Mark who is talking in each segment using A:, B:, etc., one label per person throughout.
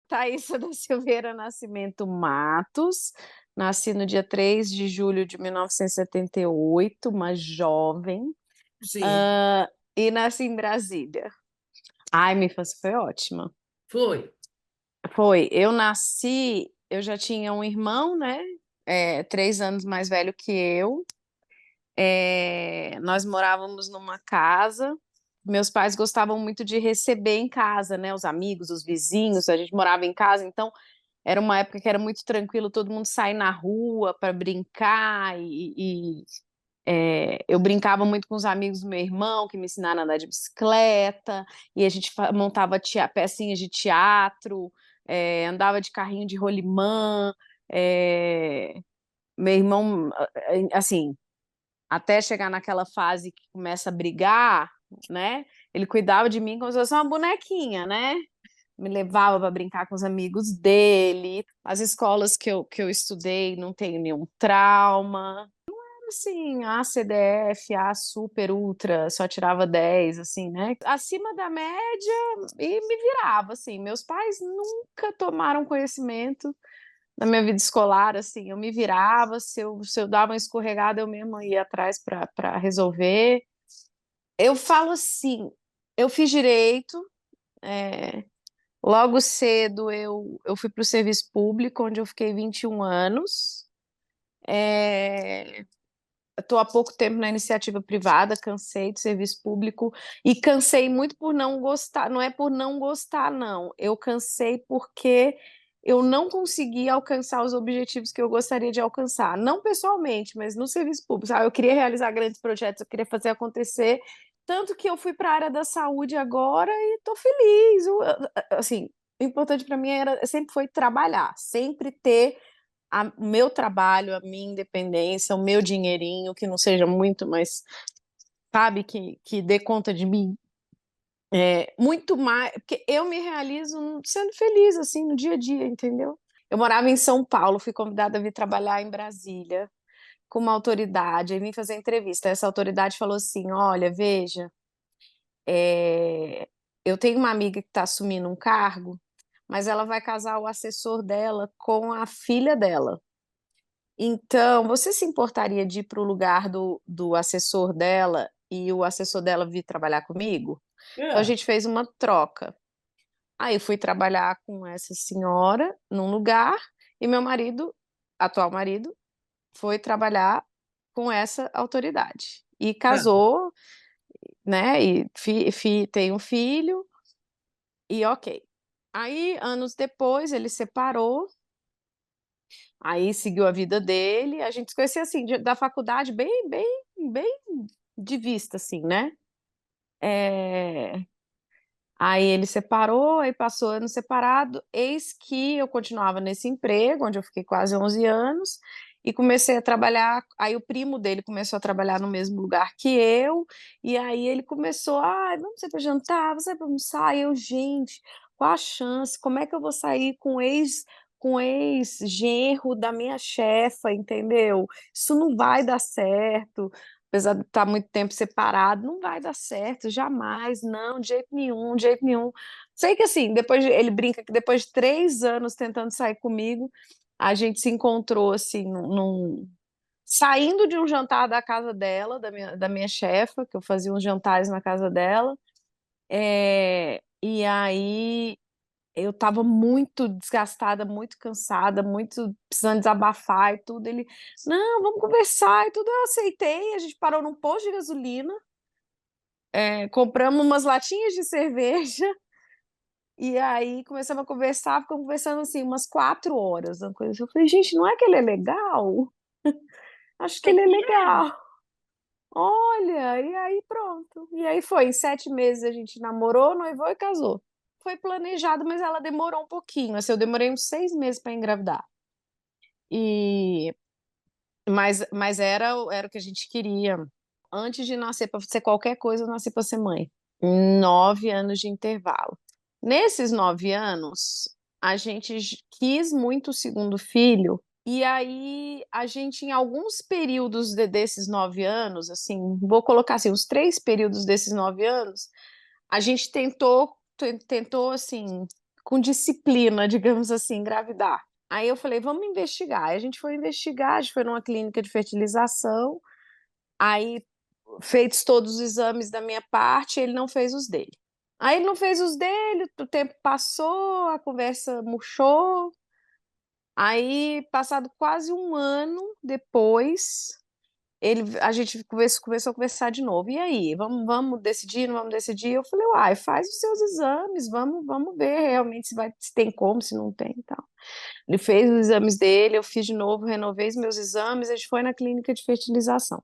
A: Thaisa da Silveira Nascimento Matos, nasci no dia 3 de julho de 1978, uma jovem,
B: Sim,
A: e nasci em Brasília. Ai, minha infância foi ótima.
B: foi.
A: Foi, eu já tinha um irmão, né? 3 anos mais velho que eu. Nós morávamos numa casa. Meus pais gostavam muito de receber em casa, né? Os amigos, os vizinhos. A gente morava em casa, então era uma época que era muito tranquilo, todo mundo sair na rua para brincar. Eu brincava muito com os amigos do meu irmão, que me ensinaram a andar de bicicleta, e a gente montava pecinhas de teatro, andava de carrinho de rolimã. é, Meu irmão, assim, até chegar naquela fase que começa a brigar, né? Ele cuidava de mim como se fosse uma bonequinha, né? Me levava para brincar com os amigos dele. As escolas que eu estudei não tenho nenhum trauma. Assim, A, CDF, A, super, ultra, só tirava 10, assim, né? Acima da média e me virava, assim. Meus pais nunca tomaram conhecimento na minha vida escolar, assim. Eu me virava, se eu dava uma escorregada, eu mesma ia atrás para resolver. Eu falo assim, eu fiz direito, é, logo cedo eu fui para o serviço público, onde eu fiquei 21 anos. É, Estou há pouco tempo na iniciativa privada, cansei do serviço público e cansei muito por não gostar. Não é por não gostar, não. Eu cansei porque eu não consegui alcançar os objetivos que eu gostaria de alcançar. Não pessoalmente, mas no serviço público. Sabe? Eu queria realizar grandes projetos, eu queria fazer acontecer. Tanto que eu fui para a área da saúde agora e estou feliz. Assim, o importante para mim sempre foi trabalhar, sempre ter o meu trabalho, a minha independência, o meu dinheirinho, que não seja muito, mas sabe, que dê conta de mim. Muito mais, porque eu me realizo sendo feliz, assim, no dia a dia, entendeu? Eu morava em São Paulo, fui convidada a vir trabalhar em Brasília com uma autoridade, aí vim fazer entrevista. Essa autoridade falou assim: olha, veja, é, eu tenho uma amiga que está assumindo um cargo, mas ela vai casar o assessor dela com a filha dela. Então, você se importaria de ir para o lugar do assessor dela e o assessor dela vir trabalhar comigo? Então, a
B: É.
A: gente fez uma troca. Aí, eu fui trabalhar com essa senhora num lugar e meu marido, atual marido, foi trabalhar com essa autoridade. E
B: Ah,
A: casou, né? E tem um filho, e ok. Aí, anos depois, ele separou. Aí seguiu a vida dele, a gente se conhecia assim, da faculdade, bem de vista, assim, né? É, Aí ele separou, aí passou ano separado, eis que eu continuava nesse emprego, onde eu fiquei quase 11 anos, e comecei a trabalhar, aí o primo dele começou a trabalhar no mesmo lugar que eu, e aí ele começou, vamos sair para jantar, vamos sair para almoçar, e eu, gente, qual a chance, como é que eu vou sair com ex-genro da minha chefa, entendeu? Isso não vai dar certo, apesar de estar muito tempo separado, não vai dar certo, jamais, não, de jeito nenhum, de jeito nenhum. Sei que assim, ele brinca que depois de 3 anos tentando sair comigo, a gente se encontrou assim, saindo de um jantar da casa dela, da minha chefa, que eu fazia uns jantares na casa dela, e aí eu estava muito desgastada, muito cansada, muito precisando desabafar e tudo. Ele, não, vamos conversar e tudo. Eu aceitei. A gente parou num posto de gasolina, compramos umas latinhas de cerveja e aí começamos a conversar. Ficamos conversando assim umas 4 horas. Uma coisa assim. Eu falei, gente, não é que ele é legal? Acho que
B: é
A: ele é
B: que é.
A: legal. Olha, e aí pronto. E aí foi. Em 7 meses a gente namorou, noivou e casou. Foi planejado, mas ela demorou um pouquinho. Assim, eu demorei uns 6 meses para engravidar. E mas era o que a gente queria. Antes de nascer para ser qualquer coisa, eu nasci para ser mãe. 9 anos de intervalo. Nesses 9 anos, a gente quis muito o segundo filho. E aí, a gente, em alguns períodos desses 9 anos, assim, vou colocar assim, os 3 períodos desses 9 anos, a gente tentou assim, com disciplina, digamos assim, engravidar. Aí eu falei, vamos investigar. Aí a gente foi investigar, a gente foi numa clínica de fertilização, aí feitos todos os exames da minha parte, ele não fez os dele. Aí ele não fez os dele, o tempo passou, a conversa murchou. Aí, passado quase um ano depois, a gente começou a conversar de novo. E aí, vamos decidir, não vamos decidir? Eu falei, uai, faz os seus exames, vamos ver realmente se tem como, se não tem e tal. Ele fez os exames dele, eu fiz de novo, renovei os meus exames, a gente foi na clínica de fertilização.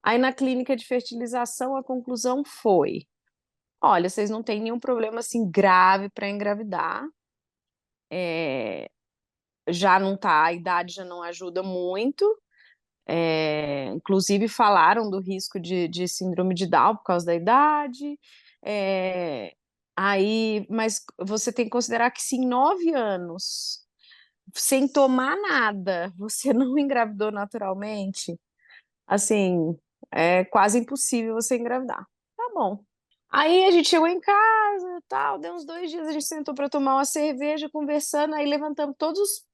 A: Aí, na clínica de fertilização, a conclusão foi: olha, vocês não têm nenhum problema assim grave para engravidar. Já não tá, a idade já não ajuda muito. Inclusive falaram do risco de síndrome de Down por causa da idade. É, mas você tem que considerar que se em 9 anos, sem tomar nada, você não engravidou naturalmente, assim, é quase impossível você engravidar. Tá bom. Aí a gente chegou em casa, tal, deu uns 2 dias, a gente sentou para tomar uma cerveja, conversando, aí levantamos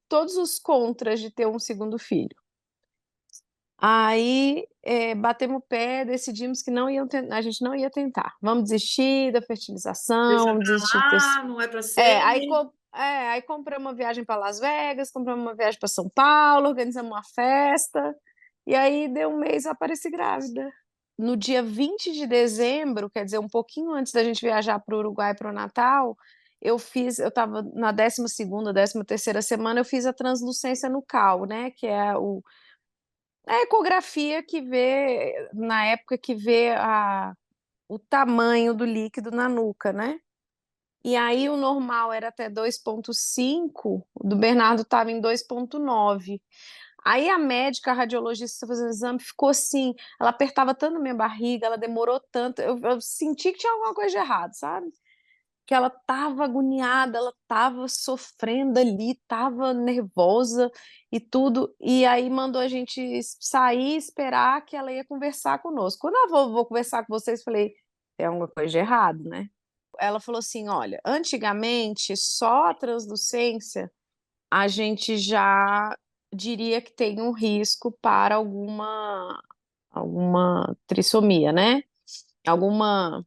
A: todos os contras de ter um segundo filho. Aí batemos o pé, decidimos que a gente não ia tentar. Vamos desistir da fertilização,
B: Deixa
A: vamos
B: pra
A: desistir de ter.
B: lá, não é para ser.
A: Aí compramos uma viagem para Las Vegas, compramos uma viagem para São Paulo, organizamos uma festa, e aí deu um mês eu apareci grávida. No dia 20 de dezembro, quer dizer, um pouquinho antes da gente viajar para o Uruguai para o Natal, eu estava na 12ª, 13ª semana, eu fiz a translucência nucal, né? Que é a ecografia que vê, na época que vê o tamanho do líquido na nuca, né? E aí o normal era até 2,5, o do Bernardo estava em 2,9. Aí a médica, a radiologista fazendo o exame, ficou assim, ela apertava tanto a minha barriga, ela demorou tanto, eu senti que tinha alguma coisa de errado, sabe? Que ela estava agoniada, ela estava sofrendo ali, estava nervosa e tudo. E aí mandou a gente sair, esperar que ela ia conversar conosco. Quando ela falou, vou conversar com vocês, falei, tem alguma coisa de errado, né? Ela falou assim: olha, antigamente só a translucência a gente já diria que tem um risco para alguma trissomia, né? Alguma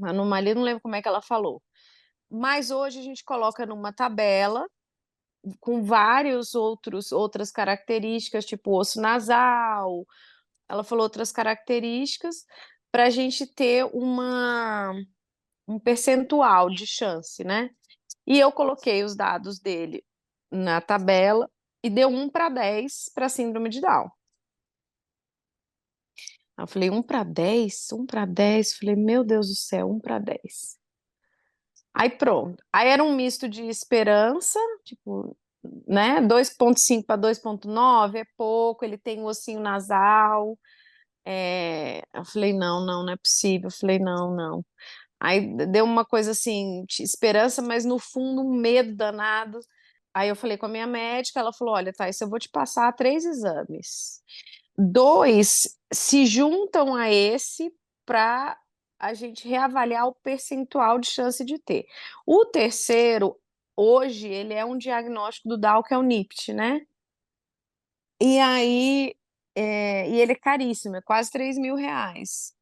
A: anomalia, não lembro como é que ela falou. Mas hoje a gente coloca numa tabela com vários outras características, tipo osso nasal. Ela falou outras características para a gente ter um percentual de chance, né? E eu coloquei os dados dele na tabela e deu 1/10 para síndrome de Down. Eu falei, 1/10? 1/10? Falei, meu Deus do céu, 1/10. Aí pronto. Aí era um misto de esperança, tipo, né? 2,5 para 2,9 é pouco, ele tem um ossinho nasal. Eu falei, não, não, não é possível. Eu falei, não, não. Aí deu uma coisa assim, de esperança, mas no fundo um medo danado. Aí eu falei com a minha médica, ela falou: olha, Thaís, eu vou te passar 3 exames. 2 se juntam a esse para a gente reavaliar o percentual de chance de ter. O terceiro, hoje, ele é um diagnóstico do Down, que é o NIPT, né? E aí, e ele é caríssimo, é quase R$ 3.000.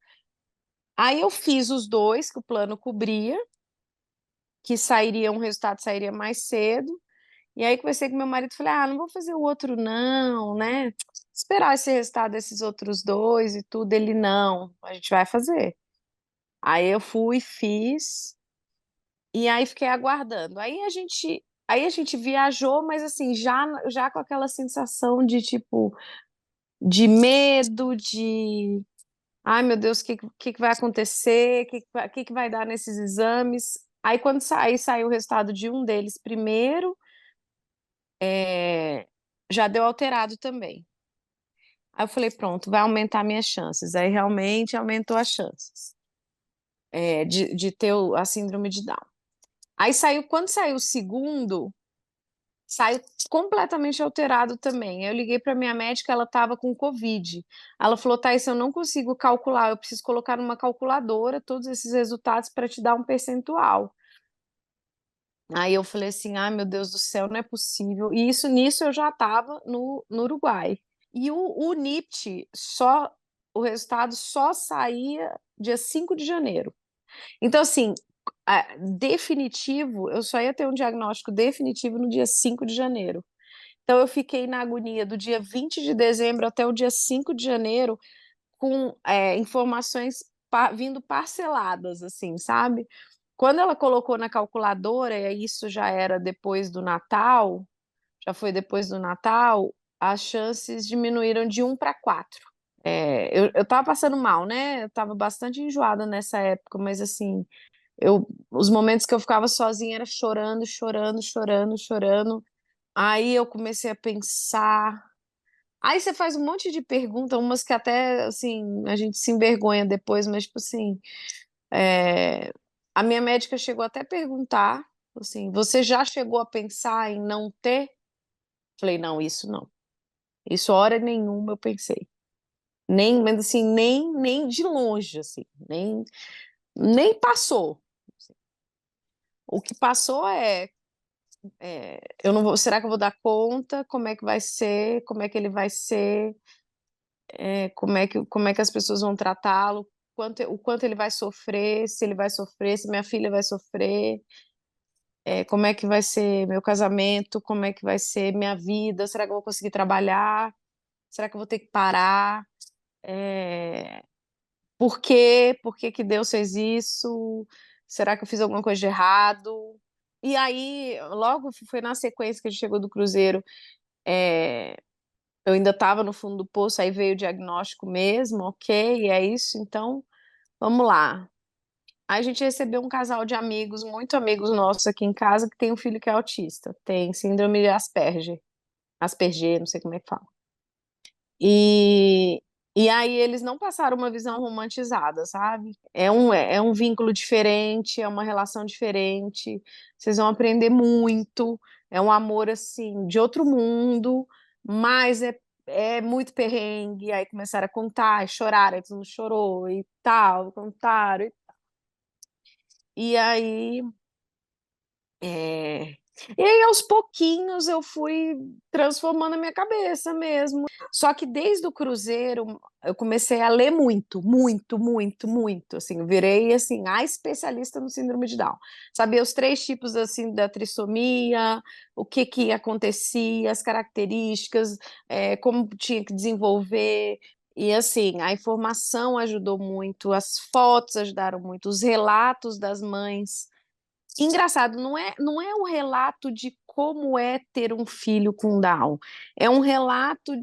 A: Aí eu fiz os dois que o plano cobria, que sairia, um resultado sairia mais cedo. E aí conversei com meu marido e falei, não vou fazer o outro não, né? Esperar esse resultado desses outros dois e tudo. Ele, não, a gente vai fazer. Aí eu fui, fiz, e aí fiquei aguardando. Aí a gente viajou, mas assim, já com aquela sensação de tipo, de medo, ai meu Deus, o que vai acontecer? O que vai dar nesses exames? Aí quando saiu o resultado de um deles primeiro, já deu alterado também. Aí eu falei, pronto, vai aumentar minhas chances. Aí realmente aumentou as chances de ter a síndrome de Down. Aí quando saiu o segundo, saiu completamente alterado também. Eu liguei para minha médica, ela estava com Covid. Ela falou, Thais, eu não consigo calcular, eu preciso colocar numa calculadora todos esses resultados para te dar um percentual. Aí eu falei assim: "Ai, meu Deus do céu, não é possível". E nisso eu já estava no Uruguai. E o NIPT o resultado só saía dia 5 de janeiro. Então, assim, definitivo, eu só ia ter um diagnóstico definitivo no dia 5 de janeiro. Então eu fiquei na agonia do dia 20 de dezembro até o dia 5 de janeiro com, informações vindo parceladas, assim, sabe. Quando ela colocou na calculadora, e aí isso já era depois do Natal, já foi depois do Natal, as chances diminuíram de 1 para 4. Eu estava passando mal, né, eu estava bastante enjoada nessa época, mas assim, os momentos que eu ficava sozinha era chorando, chorando, chorando, chorando. Aí eu comecei a pensar, aí você faz um monte de pergunta, umas que até, assim, a gente se envergonha depois, mas tipo assim, a minha médica chegou até a perguntar, assim: "Você já chegou a pensar em não ter?" Falei: "Não, isso não. Isso hora nenhuma eu pensei. Nem, mas assim, nem de longe, assim, nem passou. O que passou eu não vou, será que eu vou dar conta? Como é que vai ser? Como é que ele vai ser? Como é que as pessoas vão tratá-lo? O quanto ele vai sofrer? Se ele vai sofrer? Se minha filha vai sofrer? Como é que vai ser meu casamento? Como é que vai ser minha vida? Será que eu vou conseguir trabalhar? Será que eu vou ter que parar? Eh, por quê? Por que que Deus fez isso? Será que eu fiz alguma coisa de errado? E aí, logo foi na sequência que a gente chegou do cruzeiro, eh, eu ainda estava no fundo do poço, aí veio o diagnóstico mesmo, ok, é isso, então vamos lá. Aí a gente recebeu um casal de amigos, muito amigos nossos aqui em casa, que tem um filho que é autista, tem síndrome de Asperger, não sei como é que fala. E e aí eles não passaram uma visão romantizada, sabe. É um vínculo diferente, é uma relação diferente, vocês vão aprender muito, é um amor, assim, de outro mundo, mas é muito perrengue. Aí começaram a contar e choraram, aí todo mundo chorou e tal, contaram e aí é. E aí, aos pouquinhos, eu fui transformando a minha cabeça mesmo. Só que desde o cruzeiro, eu comecei a ler muito, muito, muito, muito, assim, eu virei, assim, a especialista no síndrome de Down. Saber os 3 tipos, assim, da trissomia, o que que acontecia, as características, como tinha que desenvolver, e assim, a informação ajudou muito, as fotos ajudaram muito, os relatos das mães. Engraçado, não é um relato de como é ter um filho com Down, é um relato,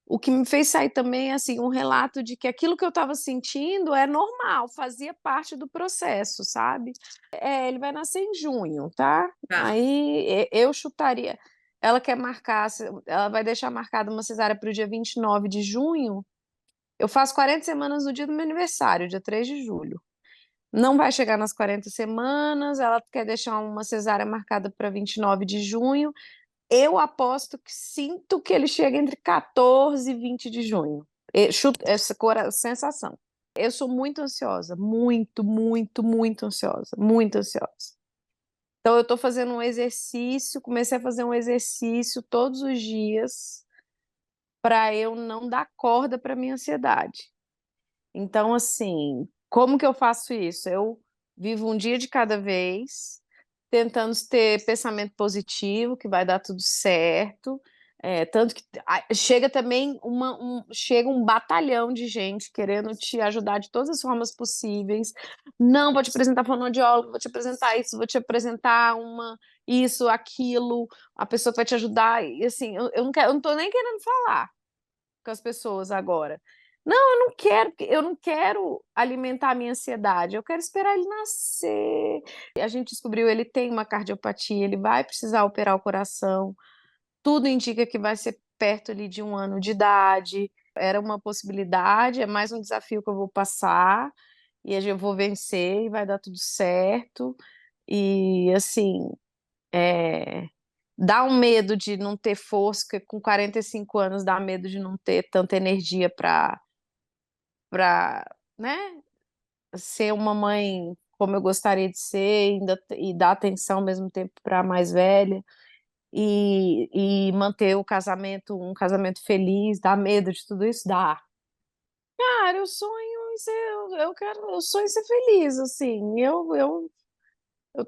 A: o que me fez sair também, assim, um relato de que aquilo que eu estava sentindo é normal, fazia parte do processo, sabe. Ele vai nascer em junho, tá,
B: Tá.
A: aí eu chutaria, ela quer marcar, ela vai deixar marcada uma cesárea para o dia 29 de junho, eu faço 40 semanas no dia do meu aniversário, dia 3 de julho. Não vai chegar nas 40 semanas, ela quer deixar uma cesárea marcada para 29 de junho. Eu aposto que sinto que ele chega entre 14 e 20 de junho. Chuto essa sensação. Eu sou muito ansiosa, muito, muito, muito ansiosa, muito ansiosa. Então eu estou fazendo um exercício, comecei a fazer um exercício todos os dias para eu não dar corda para minha ansiedade. Então, assim, como que eu faço isso? Eu vivo um dia de cada vez, tentando ter pensamento positivo, que vai dar tudo certo. Tanto que chega também chega um batalhão de gente querendo te ajudar de todas as formas possíveis. Não, vou te apresentar fonoaudiólogo, vou te apresentar isso, vou te apresentar uma isso, aquilo, a pessoa que vai te ajudar. E assim, eu não tô nem querendo falar com as pessoas agora. Não, eu não quero alimentar a minha ansiedade, eu quero esperar ele nascer. A gente descobriu, ele tem uma cardiopatia, ele vai precisar operar o coração, tudo indica que vai ser perto ali de 1 ano de idade. Era uma possibilidade, é mais um desafio que eu vou passar, e eu vou vencer e vai dar tudo certo. E assim, eh dá um medo de não ter força, porque com 45 anos dá medo de não ter tanta energia para, né, ser uma mãe como eu gostaria de ser, e dar atenção ao mesmo tempo para a mais velha, e manter um casamento feliz. Dá medo de tudo isso? Dá. Cara, eu sonho em ser feliz, assim. Eu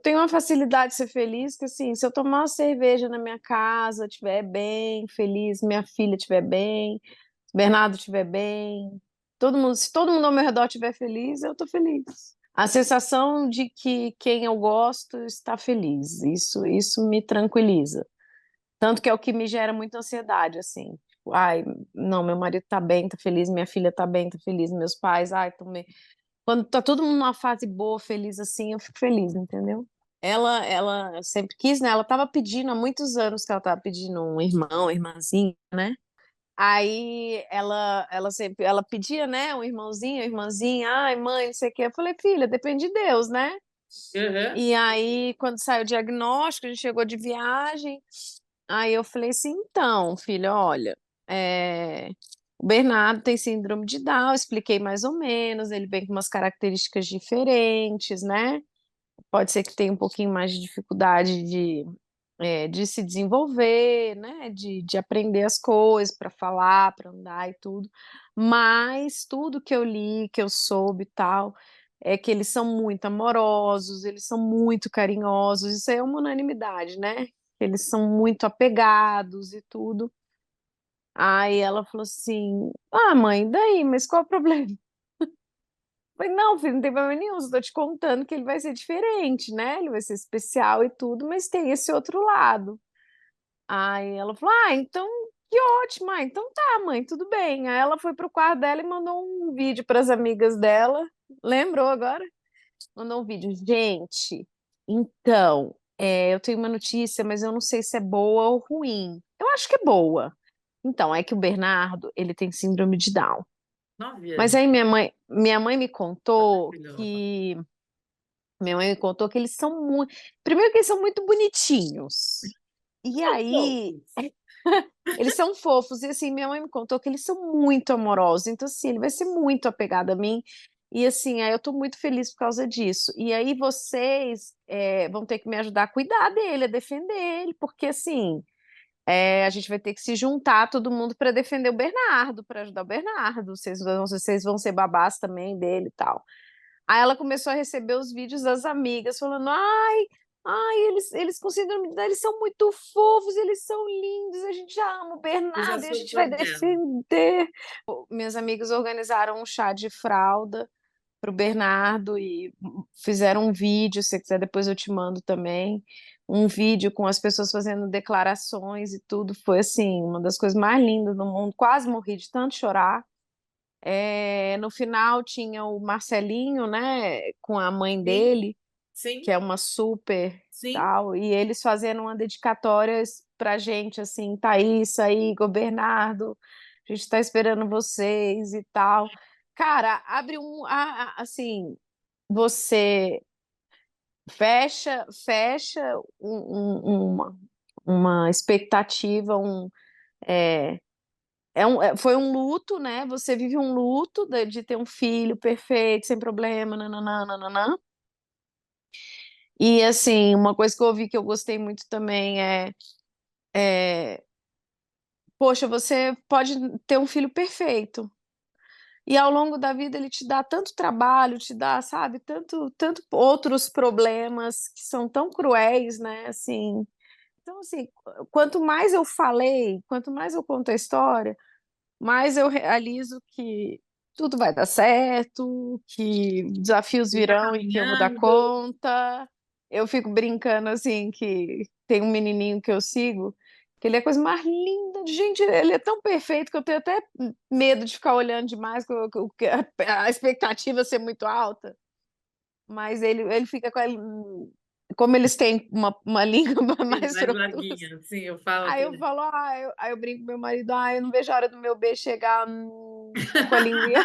A: tenho uma facilidade de ser feliz que, assim, se eu tomar uma cerveja na minha casa, estiver bem, feliz, minha filha estiver bem, se Bernardo estiver bem, se todo mundo ao meu redor estiver feliz, eu estou feliz. A sensação de que quem eu gosto está feliz, isso me tranquiliza. Tanto que é o que me gera muita ansiedade, assim. Tipo, ai, não, meu marido tá bem, tá feliz, minha filha tá bem, tá feliz, meus pais, ai, quando tá todo mundo numa fase boa, feliz assim, eu fico feliz, entendeu? Ela sempre quis, né? Ela tava pedindo há muitos anos que ela tava pedindo um irmão, irmãzinho, né? Aí ela pedia, né? Um irmãozinho, uma irmãzinha, ai, mãe, não sei o quê. Eu falei, filha, depende de Deus, né?
B: Aham.
A: E aí, quando saiu o diagnóstico, a gente chegou de viagem. Aí eu falei assim, então, filha, olha, o Bernardo tem síndrome de Down, eu expliquei mais ou menos, ele vem com umas características diferentes, né? Pode ser que tenha um pouquinho mais de dificuldade de se desenvolver, né? De aprender as coisas para falar, para andar e tudo. Mas tudo que eu li, que eu soube e tal, é que eles são muito amorosos, eles são muito carinhosos, isso aí é uma unanimidade, né? Eles são muito apegados e tudo. Aí ela falou assim: Ah, mãe, daí, mas qual o problema? Falei, não, filho, não tem problema nenhum, só tô te contando que ele vai ser diferente, né? Ele vai ser especial e tudo, mas tem esse outro lado. Aí ela falou, então que ótimo, então tá, mãe, tudo bem. Aí ela foi pro quarto dela e mandou um vídeo para as amigas dela. Lembrou agora? Mandou um vídeo. Gente, então, eu tenho uma notícia, mas eu não sei se é boa ou ruim. Eu acho que é boa. Então, é que o Bernardo, ele tem síndrome de Down.
B: 9 anos.
A: Mas aí minha mãe me contou
B: Maravilhosa.
A: que minha mãe me contou que eles são muito, primeiro que eles são muito bonitinhos. E
B: São
A: aí
B: fofos.
A: eles são fofos e assim minha mãe me contou que eles são muito amorosos. Então assim, ele vai ser muito apegado a mim. E assim, aí eu tô muito feliz por causa disso. E aí vocês vão ter que me ajudar a cuidar dele, a defender ele, porque assim, a gente vai ter que se juntar todo mundo para defender o Bernardo, para ajudar o Bernardo. Vocês vão ser babás também dele e tal. Aí ela começou a receber os vídeos das amigas falando: eles com síndrome de Down, eles são muito fofos, eles são lindos, a gente já ama o
B: Eu já
A: Bernardo e a
B: sou
A: gente
B: fã
A: vai
B: dela.
A: defender. Minhas amigas organizaram um chá de fralda para o Bernardo e fizeram um vídeo. Se você quiser, depois eu te mando também. Um vídeo com as pessoas fazendo declarações e tudo. Foi assim, uma das coisas mais lindas do mundo. Quase morri de tanto chorar. No final tinha o Marcelinho, né, com a mãe
B: Sim,
A: dele, que
B: sim,
A: é uma super
B: sim.
A: tal, e eles fazendo uma dedicatória pra gente, assim, Thaís, Igor, Bernardo, a gente tá esperando vocês e tal. Cara, abre assim, você fecha uma expectativa, é, foi um luto, né? Você vive um luto de ter um filho perfeito, sem problema, nananã, nananã. E assim, uma coisa que eu ouvi que eu gostei muito também é, poxa, você pode ter um filho perfeito. E ao longo da vida ele te dá tanto trabalho, te dá, sabe, tanto outros problemas que são tão cruéis, né? Assim, então assim, quanto mais eu falei, quanto mais eu conto a história, mas eu realizo que tudo vai dar certo, que desafios
B: Ele tá
A: virão e que eu vou dar
B: caminhando.
A: conta. Eu fico brincando assim que tem um menininho que eu sigo, que ele é a coisa mais linda. Gente, ele é tão perfeito que eu tenho até medo de ficar olhando demais, que a expectativa é ser muito alta. Mas ele fica com como eles têm uma língua
B: Sim,
A: mais
B: mais
A: profunda.
B: vaguinha. Sim, eu falo
A: Aí eu
B: também.
A: falo, aí eu brinco com meu marido, eu não vejo a hora do meu beijo chegar com a linguinha.